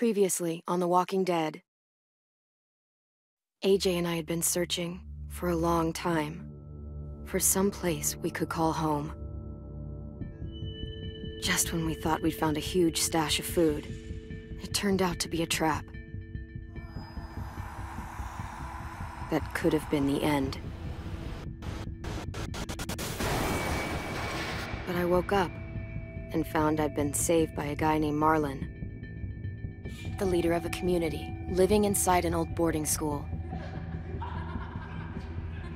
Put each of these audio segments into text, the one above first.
Previously on The Walking Dead. AJ and I had been searching for a long time for some place we could call home. Just when we thought we'd found a huge stash of food, it turned out to be a trap. That could have been the end. But I woke up and found I'd been saved by a guy named Marlon, the leader of a community living inside an old boarding school.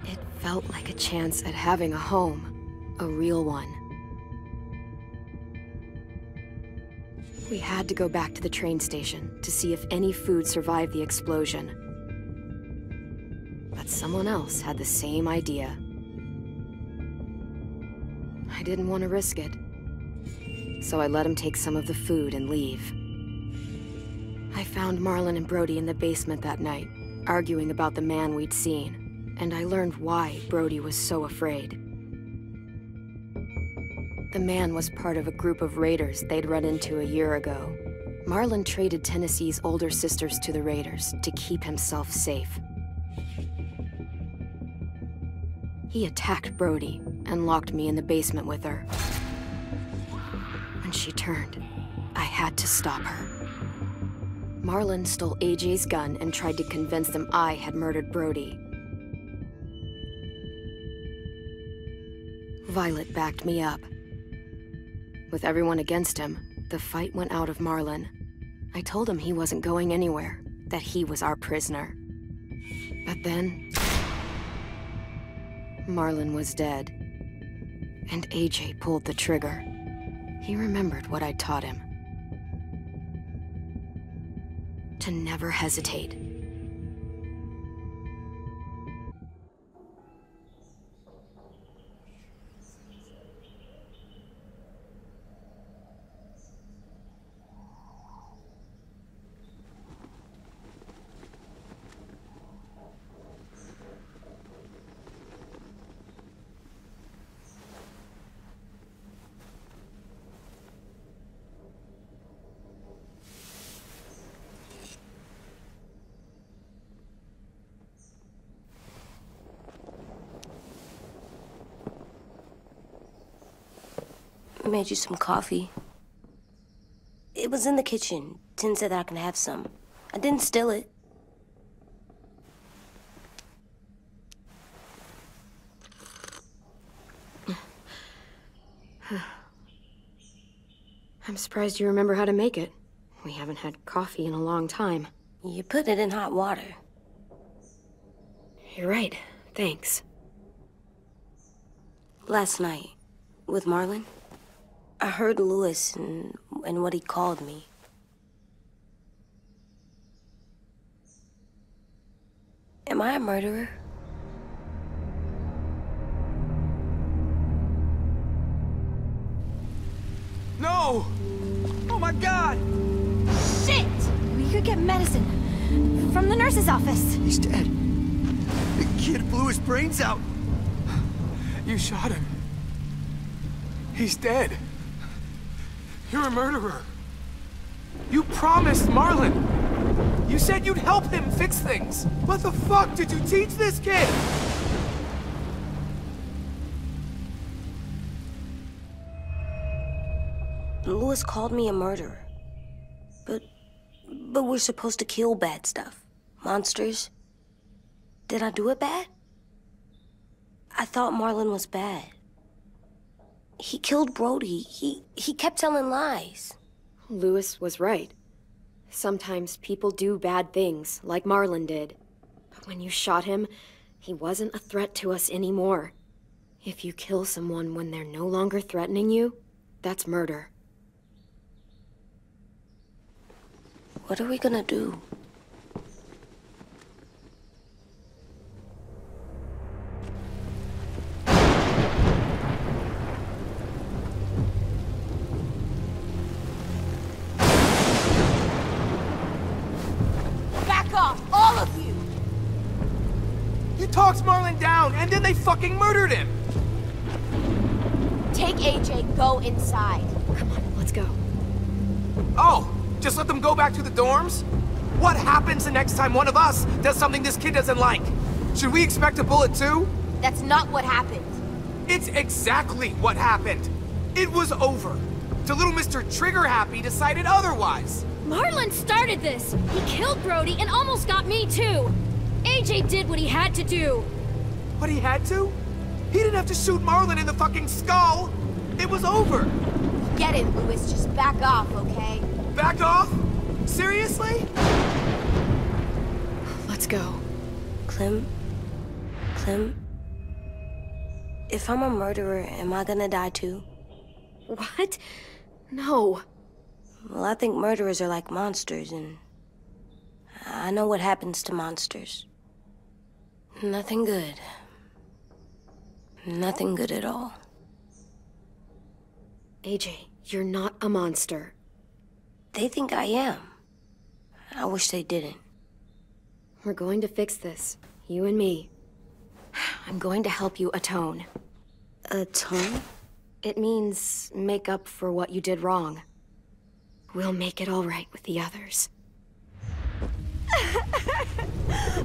It felt like a chance at having a home, a real one. We had to go back to the train station to see if any food survived the explosion. But someone else had the same idea. I didn't want to risk it, so I let him take some of the food and leave. I found Marlon and Brody in the basement that night, arguing about the man we'd seen, and I learned why Brody was so afraid. The man was part of a group of raiders they'd run into a year ago. Marlon traded Tennessee's older sisters to the raiders to keep himself safe. He attacked Brody and locked me in the basement with her. When she turned, I had to stop her. Marlon stole AJ's gun and tried to convince them I had murdered Brody. Violet backed me up. With everyone against him, the fight went out of Marlon. I told him he wasn't going anywhere, that he was our prisoner. But then, Marlon was dead, and AJ pulled the trigger. He remembered what I'd taught him. To never hesitate. I made you some coffee. It was in the kitchen. Tin said that I can have some. I didn't steal it. I'm surprised you remember how to make it. We haven't had coffee in a long time. You put it in hot water. You're right. Thanks. Last night, with Marlon, I heard Lewis and what he called me. Am I a murderer? No! Oh my God! Shit! We could get medicine from the nurse's office. He's dead. The kid blew his brains out. You shot him. He's dead. You're a murderer. You promised Marlon. You said you'd help him fix things. What the fuck did you teach this kid? Lewis called me a murderer. But we're supposed to kill bad stuff. Monsters. Did I do it bad? I thought Marlon was bad. He killed Brody. He kept telling lies. Lewis was right. Sometimes people do bad things, like Marlon did. But when you shot him, he wasn't a threat to us anymore. If you kill someone when they're no longer threatening you, that's murder. What are we gonna do? All of you! You talked Marlon down, and then they fucking murdered him! Take AJ, go inside. Come on, let's go. Oh, Just let them go back to the dorms? What happens the next time one of us does something this kid doesn't like? Should we expect a bullet too? That's not what happened. It's exactly what happened. It was over. The little Mr. Trigger Happy decided otherwise. Marlon started this! He killed Brody and almost got me too! AJ did what he had to do! But he had to? He didn't have to shoot Marlon in the fucking skull! It was over! Get it, Louis. Just back off, okay? Back off? Seriously? Let's go. Clem? If I'm a murderer, am I gonna die too? What? No. Well, I think murderers are like monsters, and I know what happens to monsters. Nothing good. Nothing good at all. AJ, you're not a monster. They think I am. I wish they didn't. We're going to fix this. You and me. I'm going to help you atone. Atone? It means make up for what you did wrong. We'll make it all right with the others.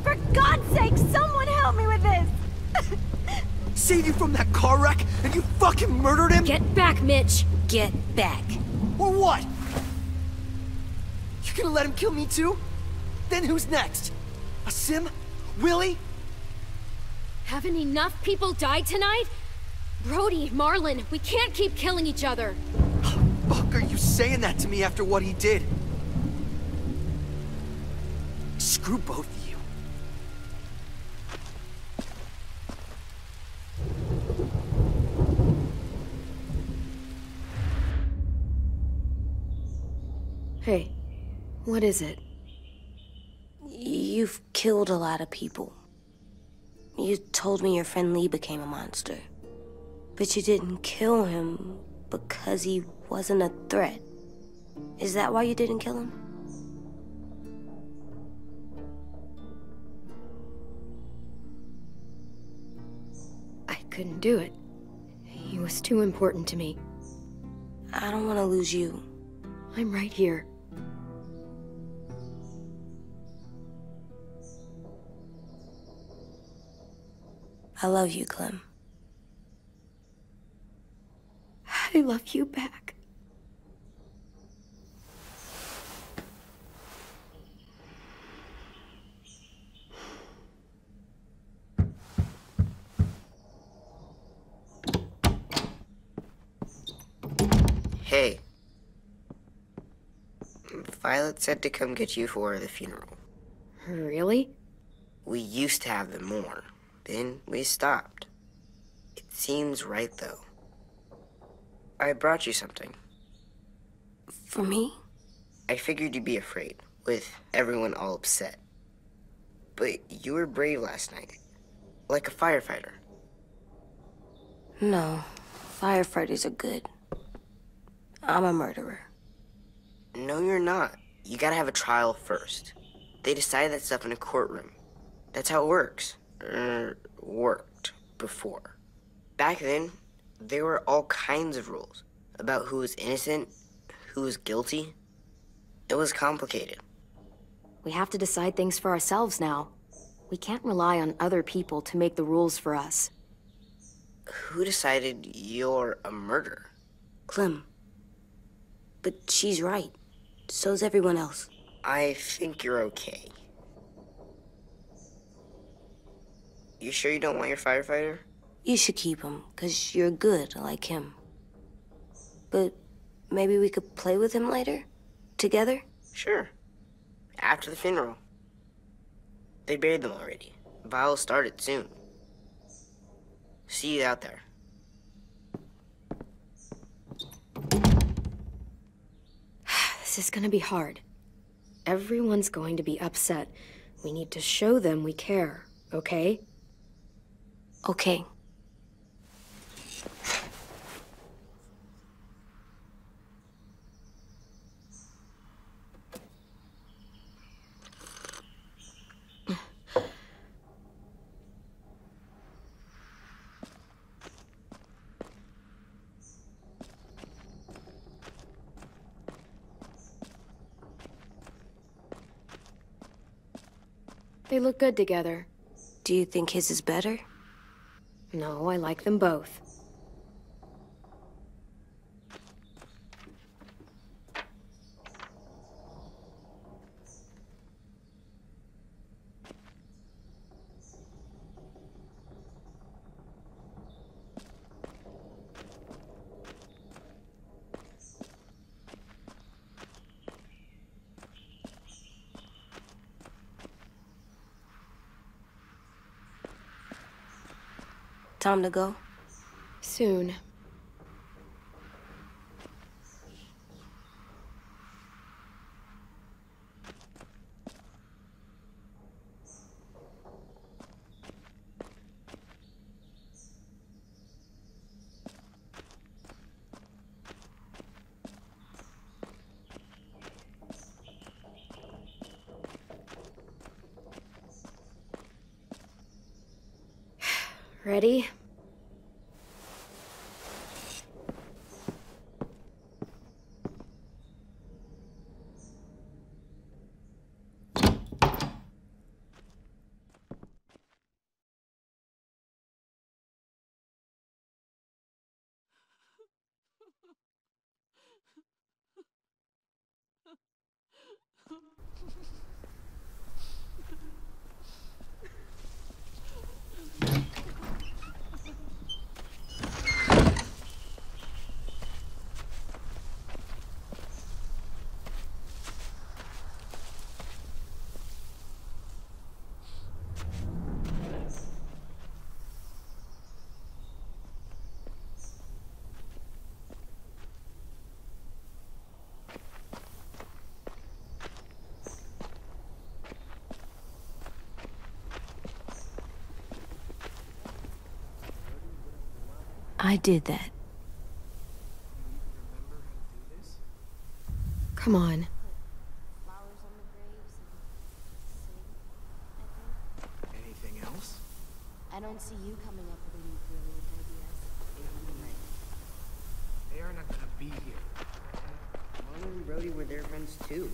For God's sake, someone help me with this! Save you from that car wreck, and you fucking murdered him? Get back, Mitch! Get back. Or what? You gonna let him kill me too? Then who's next? A Sim? Willie? Haven't enough people died tonight? Brody, Marlon, we can't keep killing each other. Fuck are you saying that to me after what he did? Screw both of you. Hey, what is it? You've killed a lot of people. You told me your friend Lee became a monster. But you didn't kill him because he wasn't a threat. Is that why you didn't kill him? I couldn't do it. He was too important to me. I don't want to lose you. I'm right here. I love you, Clem. I love you back. Hey. Violet said to come get you for the funeral. Really? We used to have them more. Then we stopped. It seems right, though. I brought you something. For me? I figured you'd be afraid, with everyone all upset. But you were brave last night. Like a firefighter. No. Firefighters are good. I'm a murderer. No, you're not. You gotta have a trial first. They decide that stuff in a courtroom. That's how it works. Worked before. Back then, there were all kinds of rules about who was innocent, who was guilty. It was complicated. We have to decide things for ourselves now. We can't rely on other people to make the rules for us. Who decided you're a murderer? Clem. But she's right. So's everyone else. I think you're okay. You sure you don't want your firefighter? You should keep him, 'cause you're good like him. But maybe we could play with him later? Together? Sure. After the funeral. They buried them already. Vile'll start it soon. See you out there. This is gonna be hard. Everyone's going to be upset. We need to show them we care, okay? Okay. They look good together. Do you think his is better? No, I like them both. Time to go? Soon. Ready? I did that. Come on. Anything else? I don't see you coming up with any brilliant ideas. They are not gonna be here. Marlon and Brody were their friends too.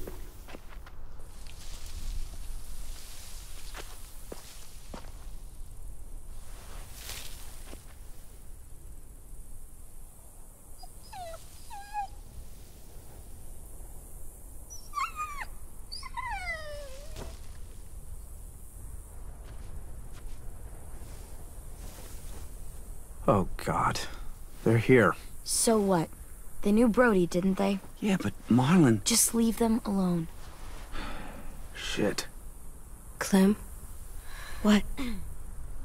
Oh, God. They're here. So what? They knew Brody, didn't they? Yeah, but Marlon... Just leave them alone. Shit. Clem? What?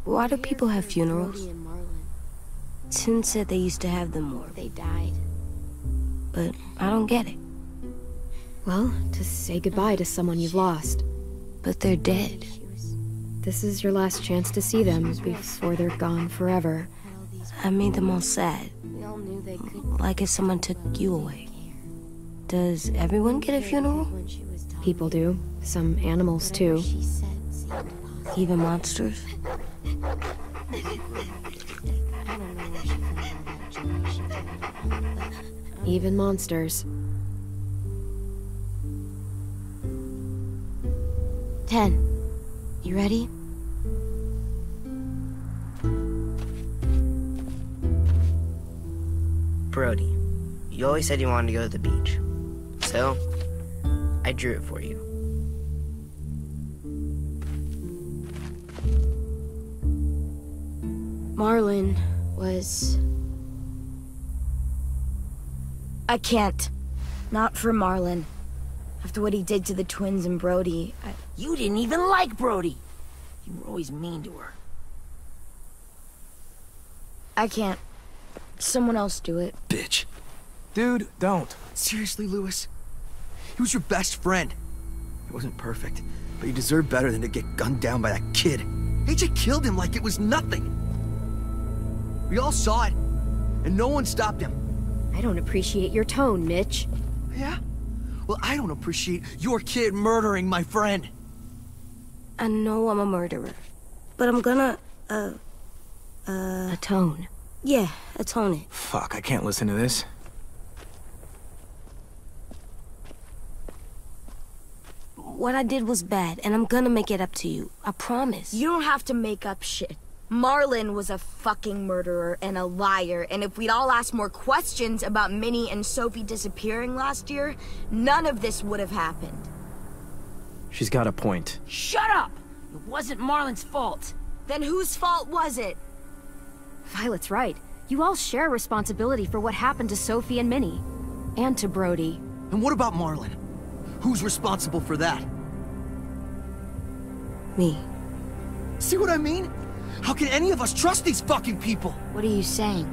Why do people have Brody funerals? and Marlon. Tin said they used to have them more, They died. but I don't get it. Well, to say goodbye to someone you've lost. But they're dead. This is your last chance to see them before they're gone forever. Had all these. I made them all sad, We all knew they couldn't like if someone took you away. care. Does everyone get a funeral? When she was dying, People do. Some animals, whatever too. she said seemed possible. Even monsters? I don't know where she found all that generation data, but Even monsters. 10. You ready? Brody, you always said you wanted to go to the beach. So, I drew it for you. Marlon was... I can't. Not for Marlon. After what he did to the twins and Brody, You didn't even like Brody. You were always mean to her. I can't. Someone else do it. Bitch. Dude, don't. Seriously, Lewis? He was your best friend. He wasn't perfect, but he deserved better than to get gunned down by that kid. AJ killed him like it was nothing. We all saw it, and no one stopped him. I don't appreciate your tone, Mitch. Yeah? Well, I don't appreciate your kid murdering my friend. I know I'm a murderer, but I'm gonna, Atone. yeah, atone it. Fuck, I can't listen to this. what I did was bad, and I'm gonna make it up to you. I promise. You don't have to make up shit. Marlon was a fucking murderer and a liar, and if we'd all asked more questions about Minnie and Sophie disappearing last year, none of this would have happened. She's got a point. Shut up! It wasn't Marlon's fault. Then whose fault was it? Violet's right. You all share responsibility for what happened to Sophie and Minnie. And to Brody. And what about Marlon? Who's responsible for that? Me. See what I mean? How can any of us trust these fucking people? What are you saying?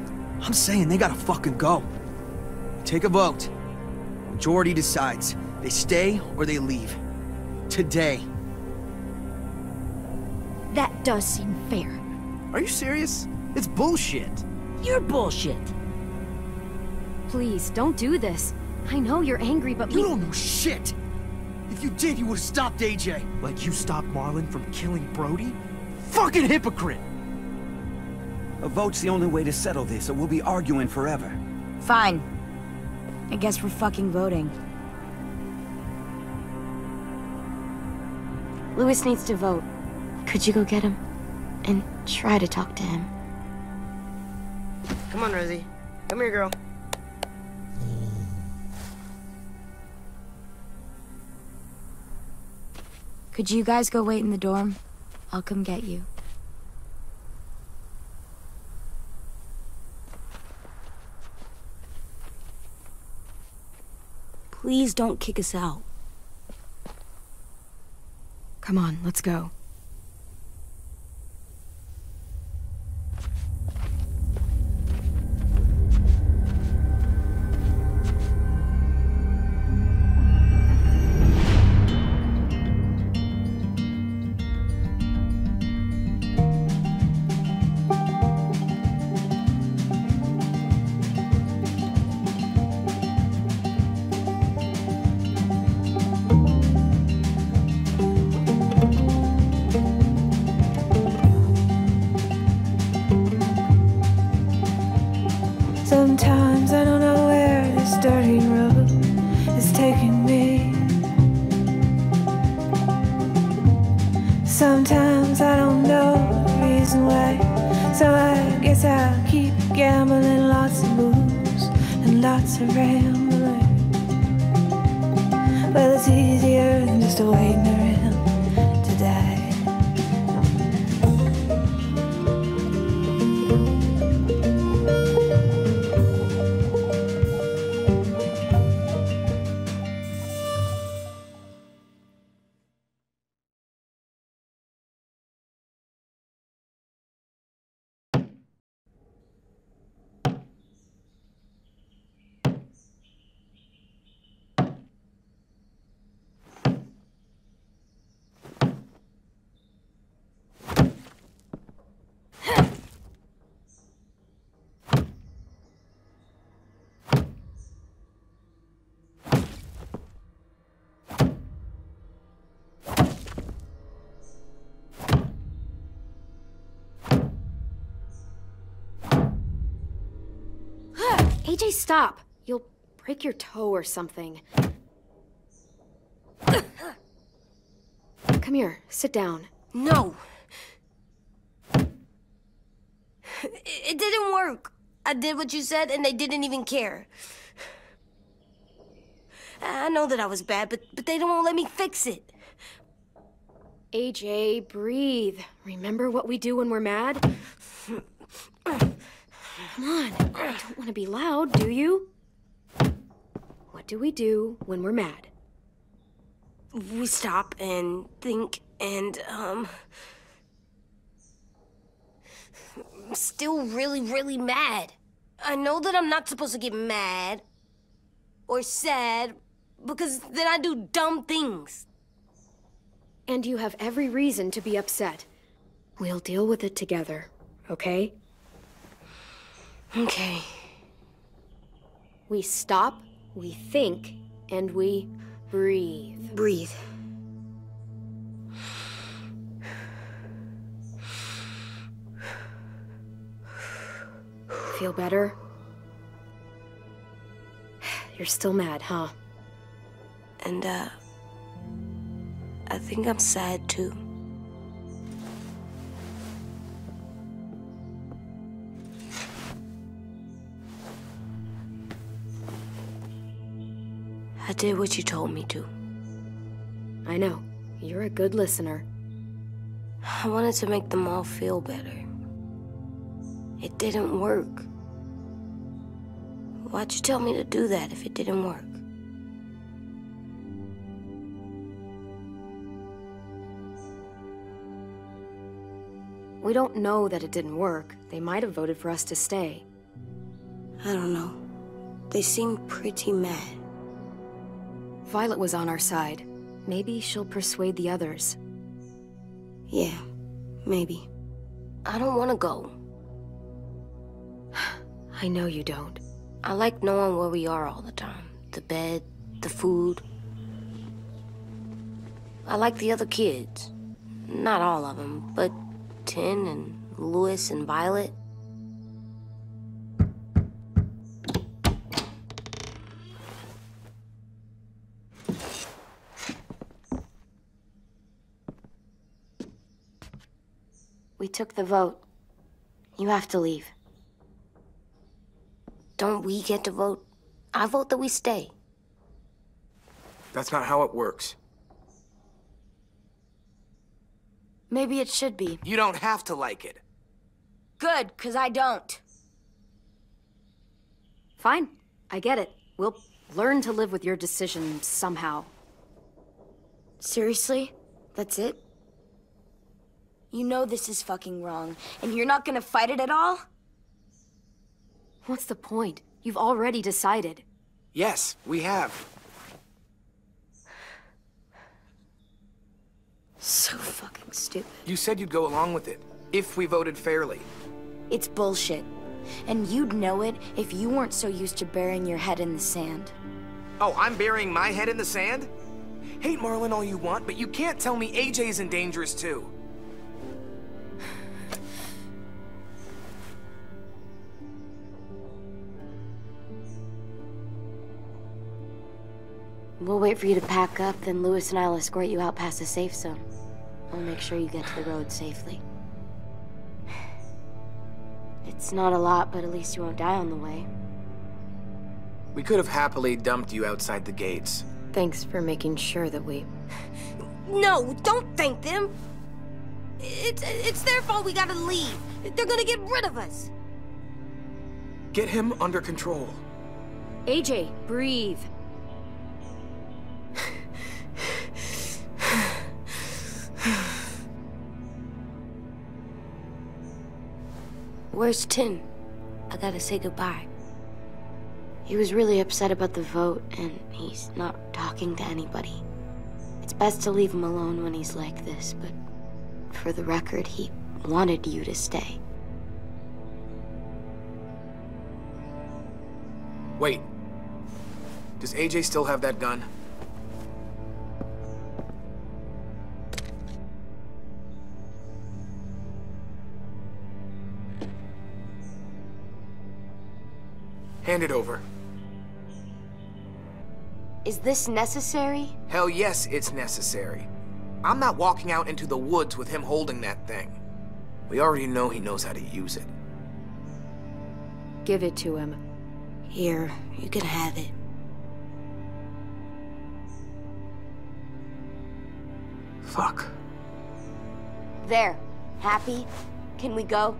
I'm saying they gotta fucking go. Take a vote. Majority decides. They stay or they leave. Today. That does seem fair. Are you serious? It's bullshit. You're bullshit. Please, don't do this. I know you're angry, but You don't know shit! If you did, you would've stopped AJ. Like you stopped Marlon from killing Brody? Fucking hypocrite! A vote's the only way to settle this, or we'll be arguing forever. Fine. I guess we're fucking voting. Louis needs to vote. Could you go get him? And try to talk to him. Come on, Rosie. Come here, girl. Could you guys go wait in the dorm? I'll come get you. Please don't kick us out. come on, let's go. Sometimes I don't know where this dirty road is taking me. Sometimes I don't know the reason why, so I guess I'll keep gambling, lots of moves and lots of rambling. Well, it's easier than just waiting around to die. AJ, stop! You'll break your toe or something. Come here, sit down. No. It didn't work. I did what you said and they didn't even care. I know that I was bad, but they don't let me fix it. AJ, breathe. Remember what we do when we're mad? Come on, you don't want to be loud, do you? What do we do when we're mad? We stop and think and, I'm still really, really mad. I know that I'm not supposed to get mad or sad because then I do dumb things. And you have every reason to be upset. We'll deal with it together, okay? Okay. We stop, we think, and we breathe. Breathe. Feel better? You're still mad, huh? And, I think I'm sad too. I did what you told me to. I know. You're a good listener. I wanted to make them all feel better. It didn't work. Why'd you tell me to do that if it didn't work? We don't know that it didn't work. They might have voted for us to stay. I don't know. They seemed pretty mad. Violet was on our side. Maybe she'll persuade the others. Yeah, maybe. I don't want to go. I know you don't. I like knowing where we are all the time. The bed, the food. I like the other kids. Not all of them, but Tin and Louis and Violet. We took the vote. You have to leave. Don't we get to vote? I vote that we stay. That's not how it works. Maybe it should be. You don't have to like it. Good, 'cause I don't. Fine. I get it. We'll learn to live with your decision somehow. Seriously? That's it? You know this is fucking wrong, and you're not gonna fight it at all? What's the point? You've already decided. Yes, we have. So fucking stupid. You said you'd go along with it, if we voted fairly. It's bullshit. And you'd know it if you weren't so used to burying your head in the sand. Oh, I'm burying my head in the sand? Hate Marlin all you want, but you can't tell me AJ's in dangerous too. We'll wait for you to pack up, then Louis and I'll escort you out past the safe zone. We'll make sure you get to the road safely. It's not a lot, but at least you won't die on the way. We could have happily dumped you outside the gates. Thanks for making sure that we... No, don't thank them. It's their fault we gotta leave. They're gonna get rid of us. Get him under control. AJ, breathe. Where's Tin? I gotta say goodbye. He was really upset about the vote, and he's not talking to anybody. It's best to leave him alone when he's like this, but for the record, he wanted you to stay. Wait. Does AJ still have that gun? Hand it over. Is this necessary? Hell yes, it's necessary. I'm not walking out into the woods with him holding that thing. We already know he knows how to use it. Give it to him. Here, you can have it. Fuck. There. Happy? Can we go?